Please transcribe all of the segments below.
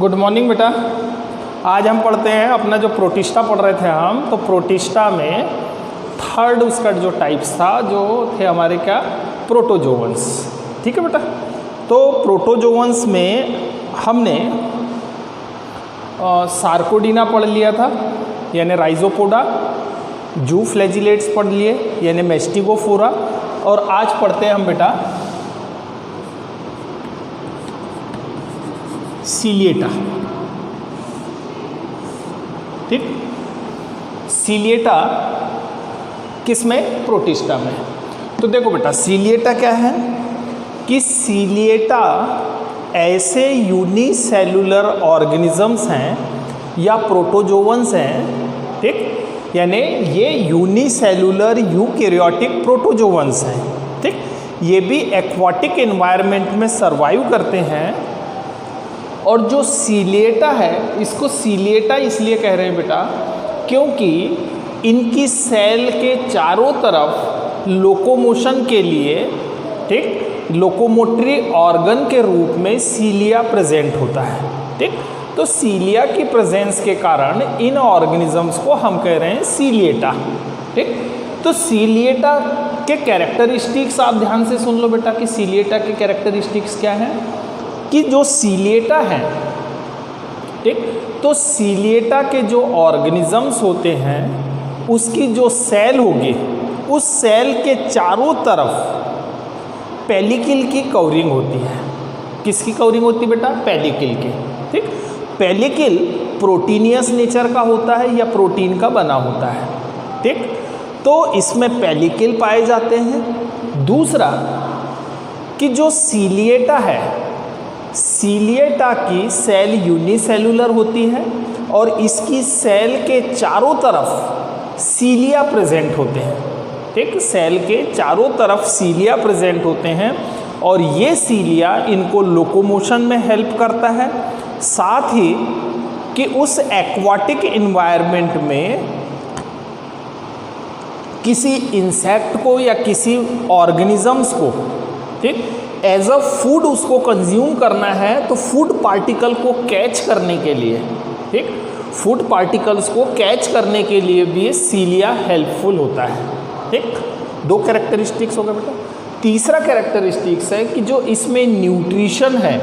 Good morning बेटा। आज हम पढ़ते हैं अपना जो प्रोटिस्टा पढ़ रहे थे हम, तो प्रोटिस्टा में थर्ड उसका जो टाइप्स था जो थे हमारे क्या, प्रोटोजोवंस। ठीक है बेटा। तो प्रोटोजोवंस में हमने सार्कोडीना पढ़ लिया था यानी राइजोपोडा, जू फ्लैजिलेट्स पढ़ लिए यानी मेस्टिगोफोरा, और आज पढ़ते हैं हम बेटा सीलिएटा। ठीक, सीलिएटा किसमें, प्रोटिस्टा में। तो देखो बेटा सीलिएटा क्या है कि सीलिएटा ऐसे यूनिसेलुलर ऑर्गेनिजम्स हैं या प्रोटोजोवंस हैं, ठीक, यानी ये यूनिसेलुलर यूकैरियोटिक प्रोटोजोवंस हैं। ठीक, ये भी एक्वाटिक एनवायरनमेंट में सर्वाइव करते हैं। और जो सीलिएटा है, इसको सीलिएटा इसलिए कह रहे हैं बेटा क्योंकि इनकी सेल के चारों तरफ लोकोमोशन के लिए, ठीक, लोकोमोटरी ऑर्गन के रूप में सीलिया प्रेजेंट होता है। ठीक, तो सीलिया की प्रेजेंस के कारण इन ऑर्गेनिजम्स को हम कह रहे हैं सीलिएटा। ठीक, तो सीलिएटा के कैरेक्टरिस्टिक्स आप ध्यान से सुन लो बेटा कि सीलिएटा के कैरेक्टरिस्टिक्स क्या हैं। कि जो सीलिएटा है, ठीक, तो सीलिएटा के जो ऑर्गेनिजम्स होते हैं उसकी जो सेल होगी, उस सेल के चारों तरफ पेलिकिल की कवरिंग होती है। किसकी कवरिंग होती है बेटा, पेलिकिल की। ठीक, पेलिकिल प्रोटीनियस नेचर का होता है या प्रोटीन का बना होता है। ठीक, तो इसमें पेलिकिल पाए जाते हैं। दूसरा कि जो सीलिएटा है, सीलिएटा की सेल यूनिसेलुलर होती है और इसकी सेल के चारों तरफ सीलिया प्रेजेंट होते हैं। ठीक, सेल के चारों तरफ सीलिया प्रेजेंट होते हैं और ये सीलिया इनको लोकोमोशन में हेल्प करता है। साथ ही कि उस एक्वाटिक एनवायरनमेंट में किसी इंसेक्ट को या किसी ऑर्गेनिजम्स को, ठीक, एज अ फूड उसको कंज्यूम करना है तो फूड पार्टिकल को कैच करने के लिए, ठीक, फूड पार्टिकल्स को कैच करने के लिए भी सीलिया हेल्पफुल होता है। ठीक, दो कैरेक्टरिस्टिक्स हो गए बेटा। तीसरा कैरेक्टरिस्टिक्स है कि जो इसमें न्यूट्रिशन है,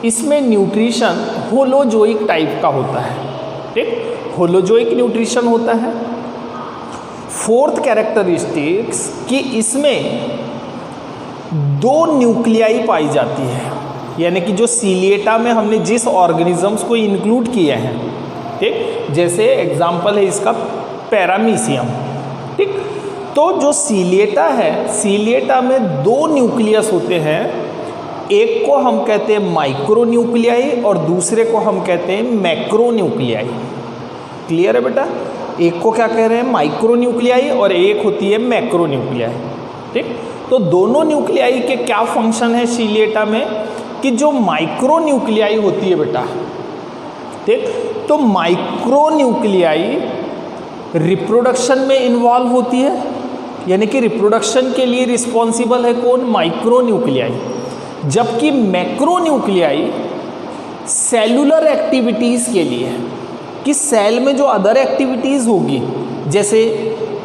इसमें न्यूट्रिशन होलोजोइक टाइप का होता है। ठीक, होलोजोइक न्यूट्रिशन होता है। फोर्थ कैरेक्टरिस्टिक्स कि इसमें दो न्यूक्लियाई पाई जाती है, यानी कि जो सीलिएटा में हमने जिस ऑर्गेनिजम्स को इंक्लूड किए हैं, ठीक, जैसे एग्जांपल है इसका पैरामीशियम। ठीक, तो जो सीलिएटा है, सीलिएटा में दो न्यूक्लियस होते हैं। एक को हम कहते हैं माइक्रो न्यूक्लियाई और दूसरे को हम कहते हैं मैक्रो न्यूक्लियाई। क्लियर है बेटा? एक को क्या कह रहे हैं, माइक्रो न्यूक्लियाई, और एक होती है मैक्रो न्यूक्लियाई। ठीक, तो दोनों न्यूक्लियाई के क्या फंक्शन है सीलिएटा में कि जो माइक्रो न्यूक्लियाई होती है बेटा, ठीक, तो माइक्रो न्यूक्लियाई रिप्रोडक्शन में इन्वॉल्व होती है, यानी कि रिप्रोडक्शन के लिए रिस्पॉन्सिबल है कौन, माइक्रो न्यूक्लियाई। जबकि मैक्रो न्यूक्लियाई सेलुलर एक्टिविटीज़ के लिए, कि सेल में जो अदर एक्टिविटीज़ होगी, जैसे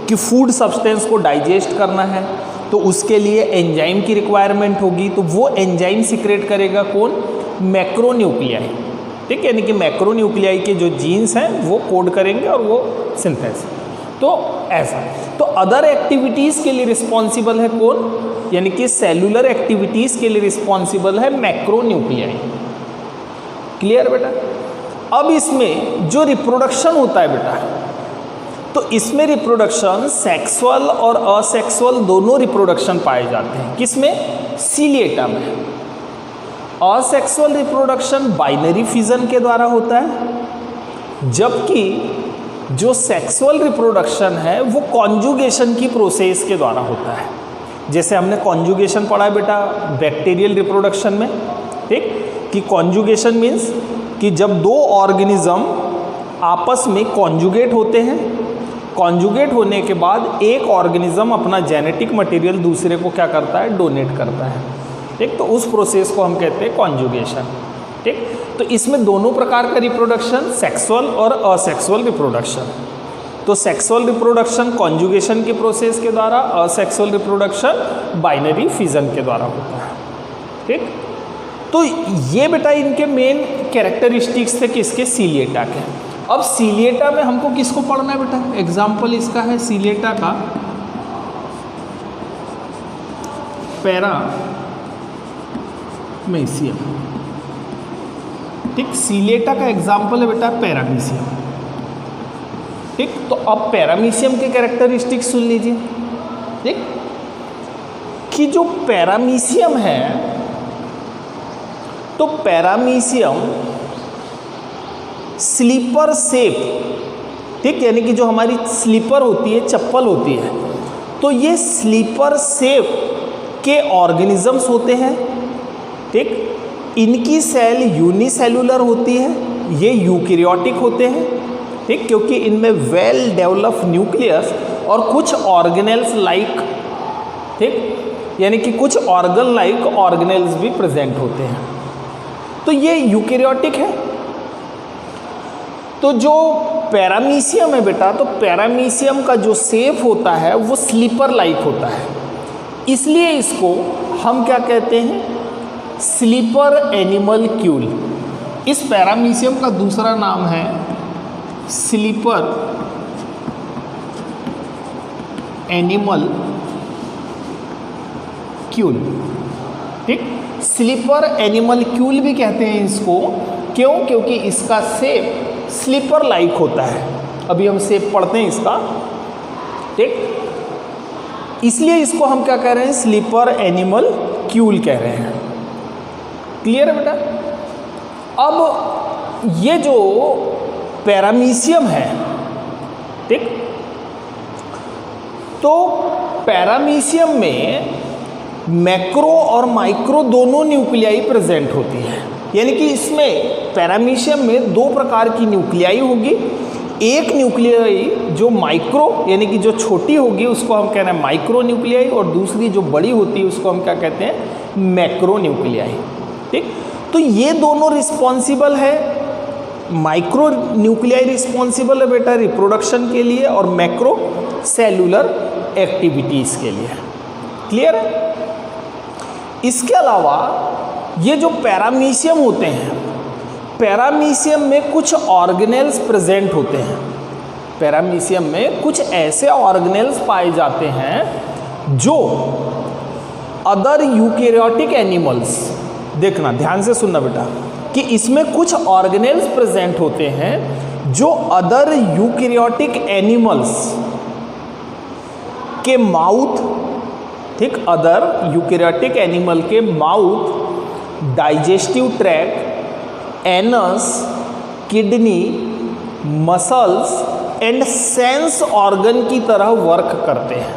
कि फूड सब्सटेंस को डाइजेस्ट करना है तो उसके लिए एंजाइम की रिक्वायरमेंट होगी, तो वो एंजाइम सीक्रेट करेगा कौन, मैक्रो न्यूक्लियाई। ठीक, यानी कि मैक्रो न्यूक्लियाई के जो जीन्स हैं वो कोड करेंगे और वो सिंथेसिस। तो ऐसा, तो अदर एक्टिविटीज़ के लिए रिस्पॉन्सिबल है कौन, यानी कि सेलुलर एक्टिविटीज़ के लिए रिस्पॉन्सिबल है मैक्रो न्यूक्लियाई। क्लियर बेटा? अब इसमें जो रिप्रोडक्शन होता है बेटा, तो इसमें रिप्रोडक्शन सेक्सुअल और असेक्सुअल दोनों रिप्रोडक्शन पाए जाते हैं। किसमें, सीलिएटा में। असेक्सुअल रिप्रोडक्शन बाइनरी फिजन के द्वारा होता है, जबकि जो सेक्सुअल रिप्रोडक्शन है वो कॉन्जुगेशन की प्रोसेस के द्वारा होता है। जैसे हमने कॉन्जुगेशन पढ़ा है बेटा बैक्टीरियल रिप्रोडक्शन में, ठीक, कि कॉन्जुगेशन मीन्स कि जब दो ऑर्गेनिज्म आपस में कॉन्जुगेट होते हैं, कॉन्जुगेट होने के बाद एक ऑर्गेनिज्म अपना जेनेटिक मटेरियल दूसरे को क्या करता है, डोनेट करता है। ठीक, तो उस प्रोसेस को हम कहते हैं कॉन्जुगेशन। ठीक, तो इसमें दोनों प्रकार का रिप्रोडक्शन, सेक्सुअल और असेक्सुअल रिप्रोडक्शन। तो सेक्सुअल रिप्रोडक्शन कॉन्जुगेशन के प्रोसेस के द्वारा, असेक्सुअल रिप्रोडक्शन बाइनरी फिजन के द्वारा होता है। ठीक, तो ये बेटा इनके मेन कैरेक्टरिस्टिक्स थे किसके, सीलिएटा के। अब सीलिएटा में हमको किसको पढ़ना है बेटा, एग्जाम्पल इसका है सीलिएटा का पैरामीशियम। ठीक, सीलिएटा का एग्जाम्पल है बेटा पैरामीशियम। ठीक, तो अब पैरामीशियम के कैरेक्टरिस्टिक्स सुन लीजिए। ठीक, कि जो पैरामीशियम है, तो पैरामीशियम स्लीपर शेप, ठीक, यानी कि जो हमारी स्लीपर होती है, चप्पल होती है, तो ये स्लीपर शेप के ऑर्गेनिजम्स होते हैं। ठीक, इनकी सेल यूनिसेलुलर होती है, ये यूकैरियोटिक होते हैं। ठीक, क्योंकि इनमें वेल डेवलप न्यूक्लियस और कुछ ऑर्गेनेल्स लाइक, ठीक, यानी कि कुछ ऑर्गन लाइक ऑर्गेनेल्स भी प्रेजेंट होते हैं। तो ये यूकैरियोटिक है। तो जो पैरामीशियम है बेटा, तो पैरामीशियम का जो शेप होता है वो स्लीपर लाइक होता है, इसलिए इसको हम क्या कहते हैं, स्लीपर एनिमलक्यूल। इस पैरामीशियम का दूसरा नाम है स्लीपर एनिमलक्यूल। ठीक, स्लीपर एनिमलक्यूल भी कहते हैं इसको, क्यों, क्योंकि इसका शेप स्लीपर लाइक होता है। अभी हम शेप पढ़ते हैं इसका। ठीक, इसलिए इसको हम क्या कह रहे हैं, स्लीपर एनिमलक्यूल कह रहे हैं। क्लियर है बेटा। अब ये जो पैरामीशियम है, ठीक, तो पैरामीशियम में मैक्रो और माइक्रो दोनों न्यूक्लियाई प्रेजेंट होती है। यानी कि इसमें पैरामीशियम में दो प्रकार की न्यूक्लियाई होगी। एक न्यूक्लियाई जो माइक्रो यानी कि जो छोटी होगी उसको हम कह रहे हैं माइक्रो न्यूक्लियाई, और दूसरी जो बड़ी होती है उसको हम क्या कहते हैं, मैक्रो न्यूक्लियाई। ठीक, तो ये दोनों रिस्पॉन्सिबल है, माइक्रो न्यूक्लियाई रिस्पॉन्सिबल है बेटा रिप्रोडक्शन के लिए और मैक्रो सेलुलर एक्टिविटीज़ के लिए। क्लियर है। इसके अलावा ये जो पैरामीशियम होते हैं, पैरामीशियम में कुछ ऑर्गेनेल्स प्रेजेंट होते हैं। पैरामीशियम में कुछ ऐसे ऑर्गेनेल्स पाए जाते हैं जो अदर यूकैरियोटिक एनिमल्स, देखना ध्यान से सुनना बेटा, कि इसमें कुछ ऑर्गेनेल्स प्रेजेंट होते हैं जो अदर यूकैरियोटिक एनिमल्स के माउथ, ठीक, अदर यूकैरियोटिक एनिमल के mouth, digestive tract, anus, kidney, muscles and sense organ की तरह वर्क करते हैं।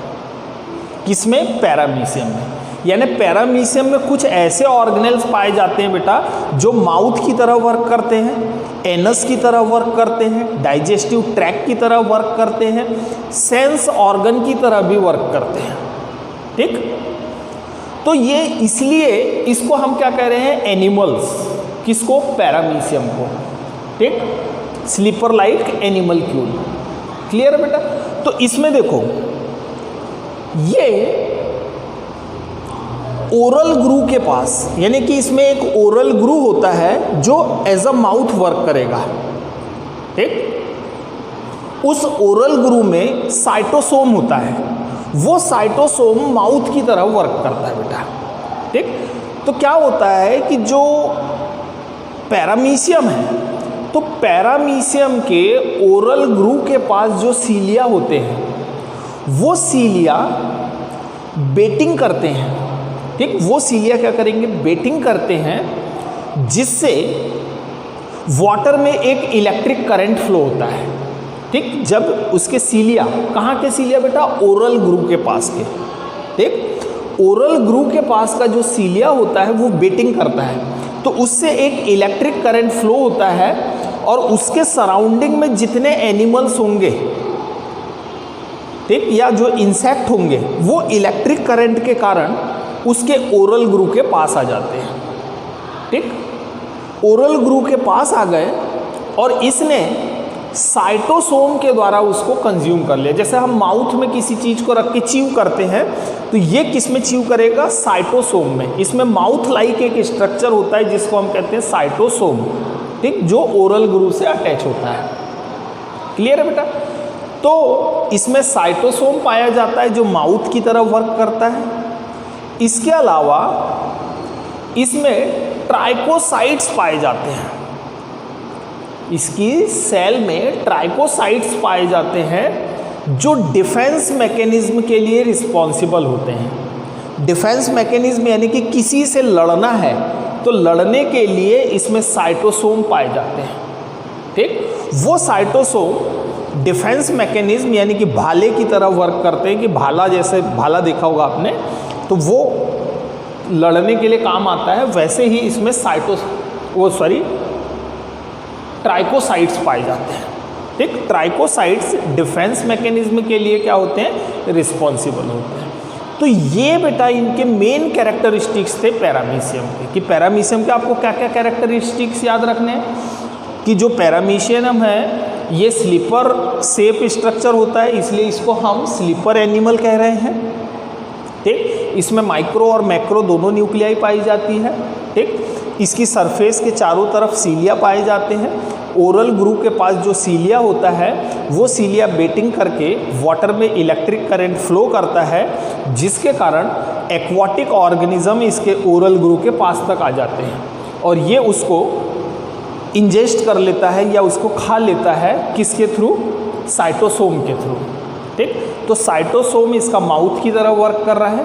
किसमें, पैरामीशियम में। यानी पैरामीशियम में कुछ ऐसे ऑर्गेनेल्स पाए जाते हैं बेटा जो माउथ की तरह वर्क करते हैं, एनस की तरह वर्क करते हैं, डाइजेस्टिव ट्रैक्ट की तरह वर्क करते हैं, सेंस ऑर्गन की तरह भी वर्क करते हैं। ठीक, तो ये इसलिए इसको हम क्या कह रहे हैं, एनिमल्स। किसको, पैरामीशियम को। ठीक, स्लीपर लाइक एनिमलक्यूल। क्लियर है बेटा। तो इसमें देखो ये ओरल ग्रू के पास, यानी कि इसमें एक ओरल ग्रू होता है जो एज अ माउथ वर्क करेगा। ठीक, उस ओरल ग्रू में साइटोसोम होता है, वो साइटोसोम माउथ की तरह वर्क करता है बेटा। ठीक, तो क्या होता है कि जो पैरामीशियम है, तो पैरामीशियम के ओरल ग्रू के पास जो सीलिया होते हैं, वो सीलिया बेटिंग करते हैं। ठीक, वो सीलिया क्या करेंगे, बेटिंग करते हैं, जिससे वाटर में एक इलेक्ट्रिक करंट फ्लो होता है। ठीक, जब उसके सीलिया, कहाँ के सीलिया बेटा, ओरल ग्रू के पास के। ठीक, ओरल ग्रू के पास का जो सीलिया होता है वो बेटिंग करता है, तो उससे एक इलेक्ट्रिक करंट फ्लो होता है और उसके सराउंडिंग में जितने एनिमल्स होंगे, ठीक, या जो इंसेक्ट होंगे, वो इलेक्ट्रिक करंट के कारण उसके ओरल ग्रू के पास आ जाते हैं। ठीक, ओरल ग्रू के पास आ गए और इसने साइटोसोम के द्वारा उसको कंज्यूम कर लिया। जैसे हम माउथ में किसी चीज़ को रख के च्यू करते हैं, तो ये किस में च्यू करेगा? साइटोसोम में। इसमें माउथ लाइक एक स्ट्रक्चर होता है जिसको हम कहते हैं साइटोसोम, ठीक, जो ओरल ग्रू से अटैच होता है। क्लियर है बेटा? तो इसमें साइटोसोम पाया जाता है जो माउथ की तरह वर्क करता है। इसके अलावा इसमें ट्राइकोसाइट्स पाए जाते हैं। इसकी सेल में ट्राइकोसाइट्स पाए जाते हैं जो डिफेंस मैकेनिज्म के लिए रिस्पॉन्सिबल होते हैं। डिफेंस मैकेनिज्म यानी कि किसी से लड़ना है तो लड़ने के लिए इसमें साइटोसोम पाए जाते हैं, ठीक। वो साइटोसोम डिफेंस मैकेनिज्म यानी कि भाले की तरह वर्क करते हैं, कि भाला, जैसे भाला देखा होगा आपने, तो वो लड़ने के लिए काम आता है। वैसे ही इसमें ट्राइकोसाइट्स पाए जाते हैं, ठीक। ट्राइकोसाइट्स डिफेंस मैकेनिज्म के लिए क्या होते हैं? रिस्पॉन्सिबल होते हैं। तो ये बेटा इनके मेन कैरेक्टरिस्टिक्स थे पैरामीशियम के। कि पैरामीशियम के आपको क्या क्या कैरेक्टरिस्टिक्स याद रखने हैं? कि जो पैरामीशियम है ये स्लीपर शेप स्ट्रक्चर होता है, इसलिए इसको हम स्लीपर एनिमल कह रहे हैं, ठीक। इसमें माइक्रो और मैक्रो दोनों न्यूक्लियाई पाई जाती है, ठीक। इसकी सरफेस के चारों तरफ सीलिया पाए जाते हैं। ओरल ग्रू के पास जो सीलिया होता है वो सीलिया बेटिंग करके वाटर में इलेक्ट्रिक करंट फ्लो करता है, जिसके कारण एक्वाटिक ऑर्गेनिज्म इसके ओरल ग्रू के पास तक आ जाते हैं और ये उसको इंजेस्ट कर लेता है या उसको खा लेता है। किसके थ्रू? साइटोसोम के थ्रू, ठीक। तो साइटोसोम इसका माउथ की तरह वर्क कर रहा है,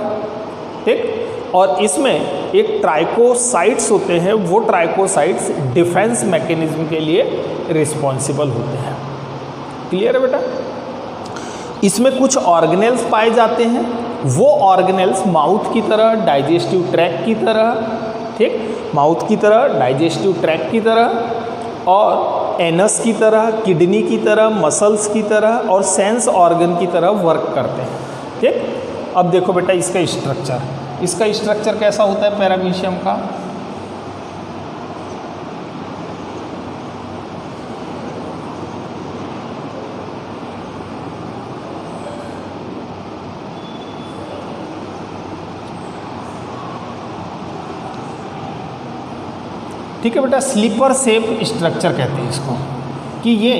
ठीक। और इसमें एक ट्राइकोसाइट्स होते हैं, वो ट्राइकोसाइट्स डिफेंस मैकेनिज्म के लिए रिस्पॉन्सिबल होते हैं। क्लियर है बेटा? इसमें कुछ ऑर्गेनेल्स पाए जाते हैं, वो ऑर्गेनेल्स माउथ की तरह, डाइजेस्टिव ट्रैक्ट की तरह, ठीक, माउथ की तरह, डाइजेस्टिव ट्रैक्ट की तरह और एनस की तरह, किडनी की तरह, मसल्स की तरह और सेंस ऑर्गन की तरह वर्क करते हैं, ठीक। अब देखो बेटा इसका स्ट्रक्चर कैसा होता है पैरामीशियम का? ठीक है बेटा, स्लीपर शेप स्ट्रक्चर कहते हैं इसको, कि ये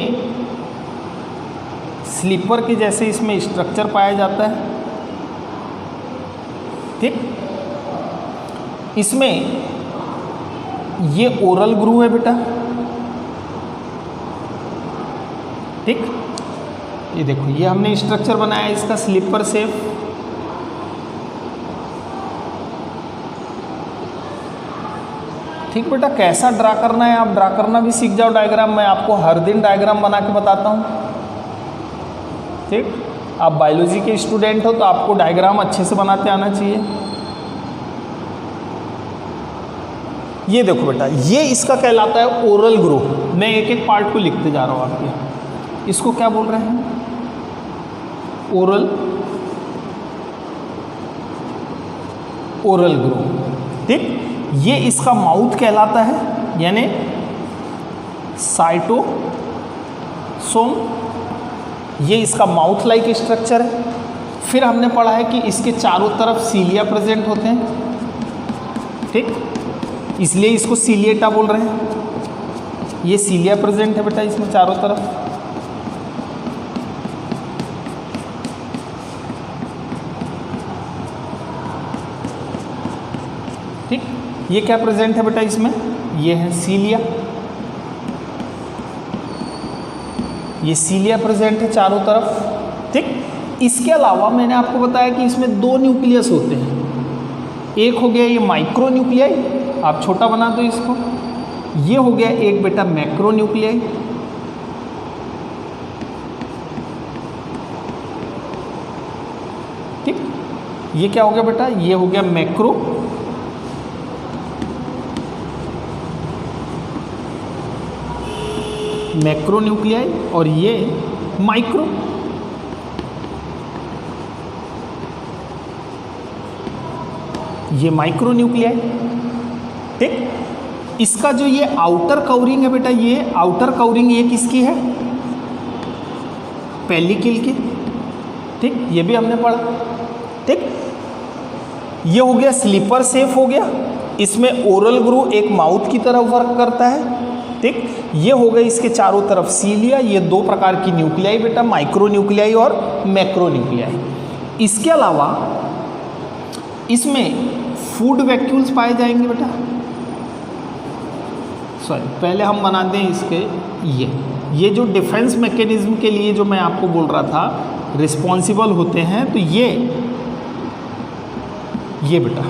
स्लीपर के जैसे इसमें स्ट्रक्चर पाया जाता है, ठीक। इसमें ये ओरल ग्रू है बेटा, ठीक। ये देखो ये हमने स्ट्रक्चर बनाया इसका स्लीपर शेप, ठीक बेटा। कैसा ड्रा करना है आप ड्रा करना भी सीख जाओ डायग्राम। मैं आपको हर दिन डायग्राम बना के बताता हूँ, ठीक। आप बायोलॉजी के स्टूडेंट हो तो आपको डायग्राम अच्छे से बनाते आना चाहिए। ये देखो बेटा, ये इसका कहलाता है ओरल ग्रू। मैं एक एक पार्ट को लिखते जा रहा हूँ आपके। इसको क्या बोल रहे हैं? ओरल ग्रू, ठीक। ये इसका माउथ कहलाता है, यानी साइटोसोम। ये इसका माउथ लाइक स्ट्रक्चर है। फिर हमने पढ़ा है कि इसके चारों तरफ सीलिया प्रेजेंट होते हैं, ठीक, इसलिए इसको सीलिएटा बोल रहे हैं। ये सीलिया प्रेजेंट है बेटा इसमें चारों तरफ, ठीक। ये क्या प्रेजेंट है बेटा इसमें? ये है सीलिया। ये सीलिया प्रेजेंट है चारों तरफ, ठीक। इसके अलावा मैंने आपको बताया कि इसमें दो न्यूक्लियस होते हैं। एक हो गया ये माइक्रो न्यूक्लियाई, आप छोटा बना दो इसको। ये हो गया एक बेटा मैक्रो न्यूक्लियाई, ठीक। ये क्या हो गया बेटा? ये हो गया मैक्रो। मैक्रो न्यूक्लियाई और ये माइक्रो। ये माइक्रो न्यूक्लियाई, ठीक। इसका जो ये आउटर कवरिंग है बेटा, ये आउटर कवरिंग ये किसकी है? पेलिकल की। ठीक, ये भी हमने पढ़ा। ठीक, ये हो गया स्लीपर सेफ हो गया। इसमें ओरल ग्रू एक माउथ की तरह वर्क करता है। ठीक, ये हो गई इसके चारों तरफ सीलिया। ये दो प्रकार की न्यूक्लियाई बेटा, माइक्रो न्यूक्लियाई और मैक्रो न्यूक्लियाई। इसके अलावा इसमें फूड वैक्यूल्स पाए जाएंगे बेटा। सॉरी, पहले हम बना दें इसके ये जो डिफेंस मैकेनिज्म के लिए जो मैं आपको बोल रहा था रिस्पॉन्सिबल होते हैं, तो ये बेटा,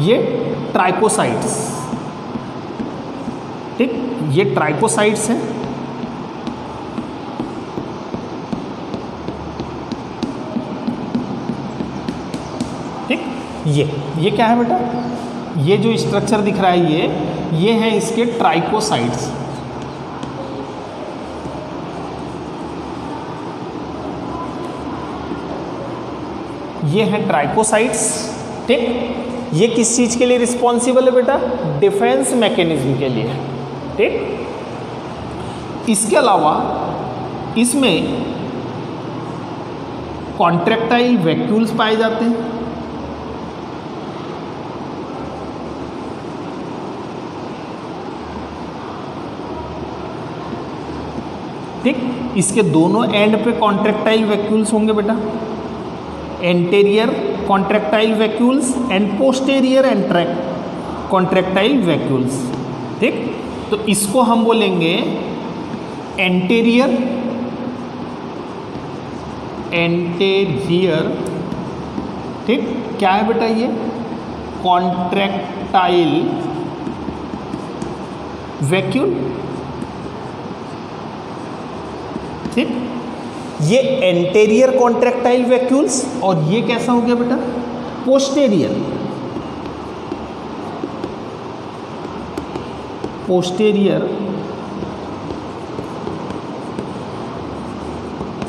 ये ट्राइकोसाइट्स। ठीक, ये ट्राइकोसाइट्स हैं। ठीक, ये क्या है बेटा? ये जो स्ट्रक्चर दिख रहा है ये है इसके ट्राइकोसाइट्स। ये है ट्राइकोसाइट्स। ठीक, ये किस चीज़ के लिए रिस्पॉन्सिबल है बेटा? डिफेंस मैकेनिज्म के लिए। ठीक, इसके अलावा इसमें कॉन्ट्रैक्टाइल वैक्यूल्स पाए जाते हैं। ठीक, इसके दोनों एंड पे कॉन्ट्रैक्टाइल वैक्यूल्स होंगे बेटा, anterior contractile vacuoles and posterior contractile vacuoles. ठीक, तो इसको हम बोलेंगे एंटेरियर ठीक, क्या है बेटा? ये कॉन्ट्रैक्टाइल वैक्यूल। ठीक, ये एंटेरियर कॉन्ट्रैक्टाइल वैक्यूल्स, और ये कैसा हो गया बेटा? Posterior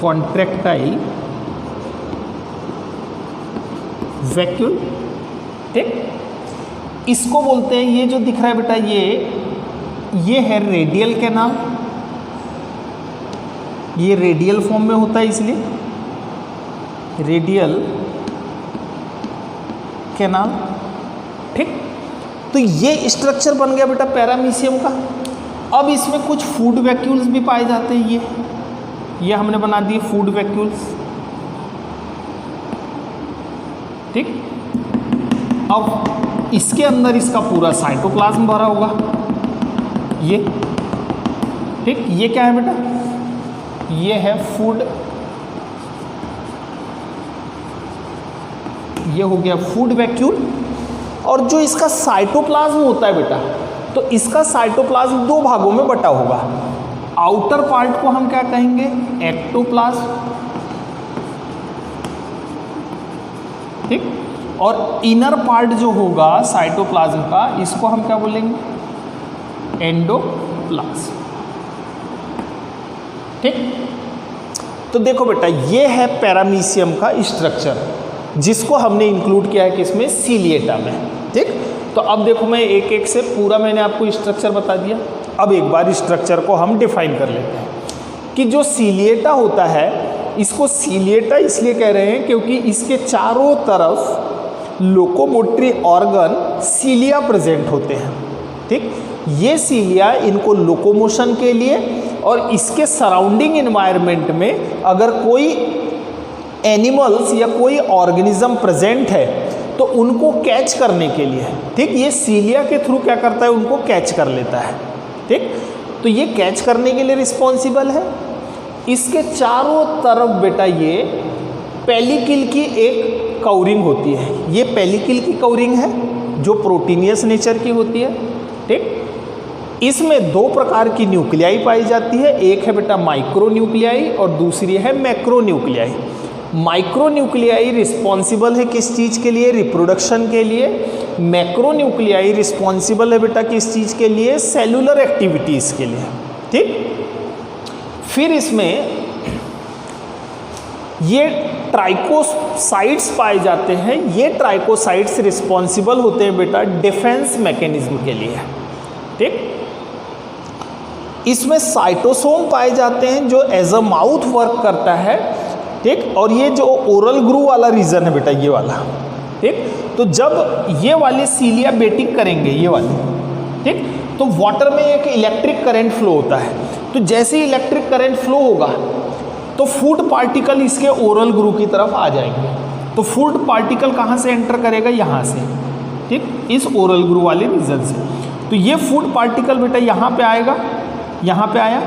contractile vacuole. ठीक, इसको बोलते हैं, ये जो दिख रहा है बेटा, ये है रेडियल कैनाल। ये रेडियल फॉर्म में होता है, इसलिए रेडियल कैनाल। ठीक, तो ये स्ट्रक्चर बन गया बेटा पैरामीशियम का। अब इसमें कुछ फूड वैक्यूल्स भी पाए जाते हैं। ये हमने बना दिए फूड वैक्यूल्स। ठीक, अब इसके अंदर इसका पूरा साइटोप्लाज्म भरा होगा। ये ठीक, ये क्या है बेटा? ये है फूड, ये हो गया फूड वैक्यूल। और जो इसका साइटोप्लाज्म होता है बेटा, तो इसका साइटोप्लाज्म दो भागों में बटा होगा। आउटर पार्ट को हम क्या कहेंगे? एक्टोप्लाज्म। ठीक, और इनर पार्ट जो होगा साइटोप्लाज्म का, इसको हम क्या बोलेंगे? एंडोप्लाज्म। ठीक, तो देखो बेटा, ये है पैरामीशियम का स्ट्रक्चर, जिसको हमने इंक्लूड किया है किसमें? सीलिएटा में। ठीक, तो अब देखो, मैं एक एक से पूरा मैंने आपको स्ट्रक्चर बता दिया। अब एक बार स्ट्रक्चर को हम डिफाइन कर लेते हैं कि जो सीलिएटा होता है, इसको सीलिएटा इसलिए कह रहे हैं क्योंकि इसके चारों तरफ लोकोमोटरी ऑर्गन सीलिया प्रेजेंट होते हैं। ठीक, ये सीलिया इनको लोकोमोशन के लिए और इसके सराउंडिंग एनवायरनमेंट में अगर कोई एनिमल्स या कोई ऑर्गेनिज्म प्रेजेंट है तो उनको कैच करने के लिए, ठीक, ये सीलिया के थ्रू क्या करता है? उनको कैच कर लेता है। ठीक, तो ये कैच करने के लिए रिस्पॉन्सिबल है। इसके चारों तरफ बेटा ये पेलिकल की एक कवरिंग होती है। ये पेलिकल की कवरिंग है जो प्रोटीनियस नेचर की होती है। ठीक, इसमें दो प्रकार की न्यूक्लियाई पाई जाती है। एक है बेटा माइक्रो न्यूक्लियाई और दूसरी है macro nuclei. Micro nuclei responsible है किस चीज़ के लिए? रिप्रोडक्शन के लिए। मैक्रो न्यूक्लियाई रिस्पॉन्सिबल है बेटा किस चीज़ के लिए? सेलुलर एक्टिविटीज़ के लिए। ठीक, फिर इसमें ये ट्राइकोसाइट्स पाए जाते हैं। ये ट्राइकोसाइट्स रिस्पॉन्सिबल होते हैं बेटा डिफेंस मैकेनिज्म के लिए। ठीक। इसमें साइटोसोम पाए जाते हैं जो एज अ माउथ वर्क करता है, ठीक। और ये जो ओरल ग्रू वाला रीजन है बेटा, ये वाला, ठीक। तो जब ये वाले सीलिया बेटिक करेंगे, ये वाले, ठीक, तो वाटर में एक इलेक्ट्रिक करंट फ्लो होता है। तो जैसे ही इलेक्ट्रिक करंट फ्लो होगा तो फूड पार्टिकल इसके ओरल ग्रू की तरफ आ जाएंगे। तो फूड पार्टिकल कहाँ से एंटर करेगा? यहाँ से, ठीक, इस ओरल ग्रू वाले रीजन से। तो ये फूड पार्टिकल बेटा यहाँ पे आएगा, यहाँ पे आया,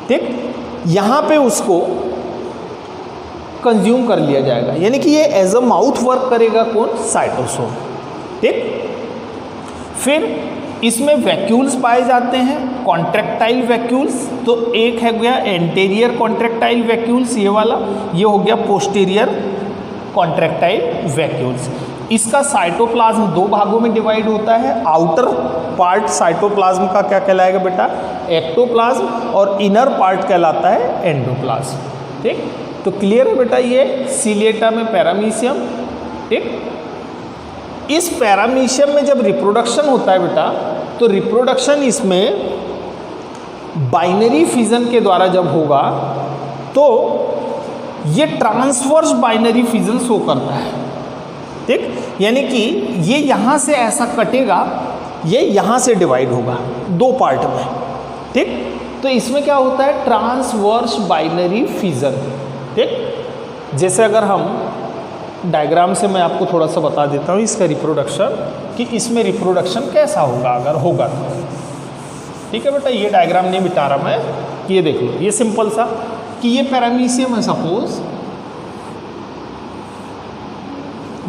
ठीक, यहाँ पे उसको कंज्यूम कर लिया जाएगा, यानी कि ये एज अ माउथ वर्क करेगा कौन? साइटोसोम, ठीक। फिर इसमें वैक्यूल्स पाए जाते हैं, कॉन्ट्रैक्टाइल वैक्यूल्स। तो एक है गया एंटेरियर कॉन्ट्रैक्टाइल वैक्यूल्स, ये वाला, ये हो गया पोस्टीरियर कॉन्ट्रैक्टाइल वैक्यूल्स। इसका साइटोप्लाज्म दो भागों में डिवाइड होता है। आउटर पार्ट साइटोप्लाज्म का क्या कहलाएगा बेटा? एक्टोप्लाज्म। और इनर पार्ट कहलाता है एंडोप्लाज्म, ठीक। तो क्लियर है बेटा, ये सीलिएटा में पैरामीशियम, ठीक। इस पैरामीशियम में जब रिप्रोडक्शन होता है बेटा, तो रिप्रोडक्शन इसमें बाइनरी फिजन के द्वारा जब होगा तो ये ट्रांसवर्स बाइनरी फिजन शो करता है, ठीक। यानी कि ये यहाँ से ऐसा कटेगा, ये यहाँ से डिवाइड होगा दो पार्ट में, ठीक। तो इसमें क्या होता है? ट्रांसवर्स बाइनरी फिजन, ठीक। जैसे अगर हम डायग्राम से मैं आपको थोड़ा सा बता देता हूँ इसका रिप्रोडक्शन, कि इसमें रिप्रोडक्शन कैसा होगा अगर होगा तो, ठीक है बेटा। ये डायग्राम नहीं बिता रहा मैं, कि ये देख लो, ये सिंपल सा, कि ये पैरामीशियम है, सपोज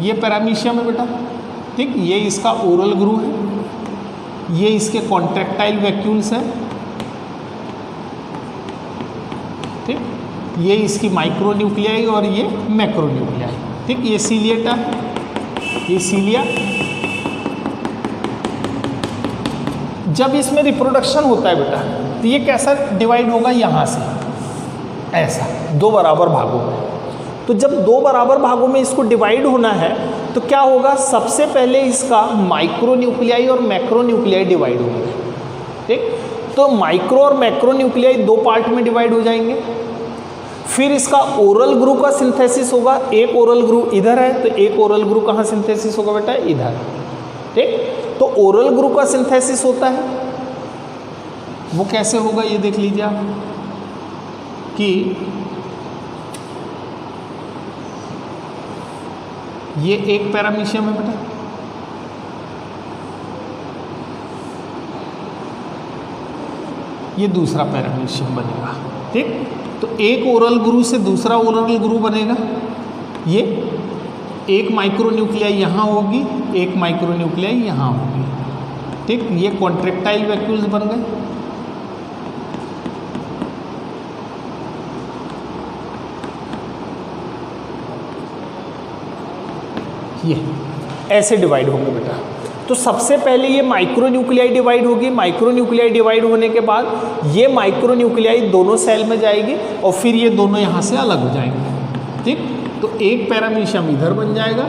ये पैरामीशियम है बेटा, ठीक। ये इसका ओरल ग्रू है, ये इसके कॉन्ट्रैक्टाइल वैक्यूल्स है, ठीक। ये इसकी माइक्रोन्यूक्लियाई और ये मैक्रोन्यूक्लियाई, ठीक। ये सीलिएटा, ये सीलिया। जब इसमें रिप्रोडक्शन होता है बेटा, तो ये कैसा डिवाइड होगा? यहाँ से ऐसा दो बराबर भागों में। तो जब दो बराबर भागों में इसको डिवाइड होना है तो क्या होगा? सबसे पहले इसका माइक्रोन्यूक्लियाई और मैक्रोन्यूक्लियाई डिवाइड होंगे, ठीक। तो माइक्रो और मैक्रोन्यूक्लियाई दो पार्ट में डिवाइड हो जाएंगे। फिर इसका ओरल ग्रू का सिंथेसिस होगा। एक ओरल ग्रू इधर है, तो एक ओरल ग्रू कहाँ सिंथेसिस होगा बेटा? इधर, ठीक। तो ओरल ग्रू का सिंथेसिस होता है, वो कैसे होगा ये देख लीजिए आप, कि ये एक पैरामीशियम है बेटा, ये दूसरा पैरामीशियम बनेगा, ठीक। तो एक ओरल ग्रू से दूसरा ओरल ग्रू बनेगा। ये एक माइक्रोन्यूक्लियाई यहाँ होगी, एक माइक्रोन्यूक्लियाई यहाँ होगी, ठीक। ये कॉन्ट्रैक्टाइल वैक्यूल्स बन गए। ये ऐसे डिवाइड होंगे बेटा। तो सबसे पहले ये माइक्रोन्यूक्लियाई डिवाइड होगी। माइक्रोन्यूक्लियाई डिवाइड होने के बाद ये माइक्रोन्यूक्लियाई दोनों सेल में जाएगी और फिर ये दोनों यहाँ से अलग हो जाएंगे, ठीक। तो एक पैरामीशियम इधर बन जाएगा,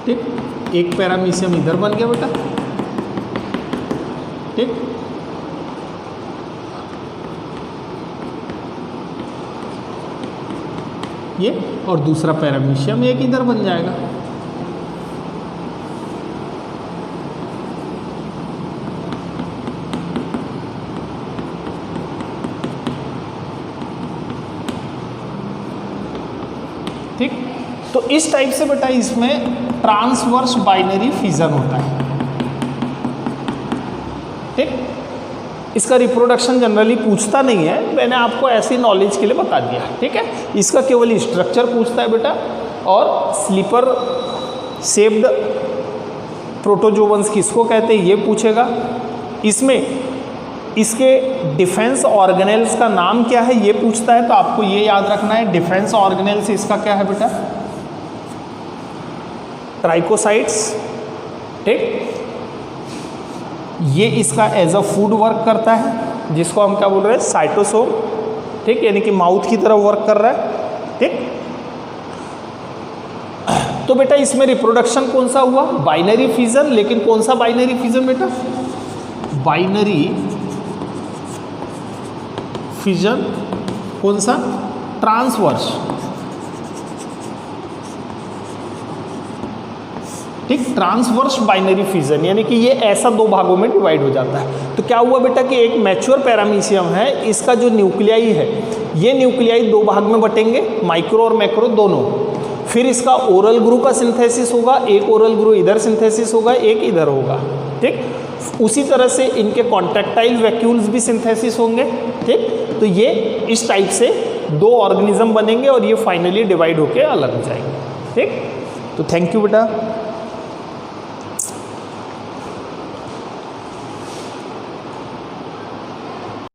ठीक। एक पैरामीशियम इधर बन गया बेटा, ठीक। ये और दूसरा पैरामीशियम एक इधर बन जाएगा। ठीक। तो इस टाइप से बेटा इसमें ट्रांसवर्स बाइनरी फिजन होता है, ठीक। इसका रिप्रोडक्शन जनरली पूछता नहीं है, मैंने आपको ऐसी नॉलेज के लिए बता दिया, ठीक है। इसका केवल स्ट्रक्चर पूछता है बेटा, और स्लीपर शेप्ड प्रोटोजोवंस किसको कहते हैं ये पूछेगा। इसमें इसके डिफेंस ऑर्गेनेल्स का नाम क्या है ये पूछता है, तो आपको ये याद रखना है डिफेंस ऑर्गेनेल्स इसका क्या है बेटा? ट्राइकोसाइट्स, ठीक। ये इसका एज अ फूड वर्क करता है, जिसको हम क्या बोल रहे हैं? साइटोसोम, ठीक। यानी कि माउथ की तरह वर्क कर रहा है, ठीक। तो बेटा इसमें रिप्रोडक्शन कौन सा हुआ, बाइनरी फिजन। लेकिन कौन सा बाइनरी फिजन बेटा, बाइनरी फिजन कौन सा, ट्रांसवर्स। ठीक, ट्रांसवर्स बाइनरी फिजन, यानी कि ये ऐसा दो भागों में डिवाइड हो जाता है। तो क्या हुआ बेटा कि एक मैच्योर पैरामीशियम है, इसका जो न्यूक्लियाई है, ये न्यूक्लियाई दो भाग में बटेंगे, माइक्रो और मैक्रो दोनों। फिर इसका ओरल ग्रू का सिंथेसिस होगा, एक ओरल ग्रू इधर सिंथेसिस होगा, एक इधर होगा। ठीक, उसी तरह से इनके कॉन्ट्रैक्टाइल वैक्यूल्स भी सिंथेसिस होंगे। ठीक, तो ये इस टाइप से दो ऑर्गेनिज्म बनेंगे और ये फाइनली डिवाइड होकर अलग हो जाएंगे। ठीक, तो थैंक यू बेटा।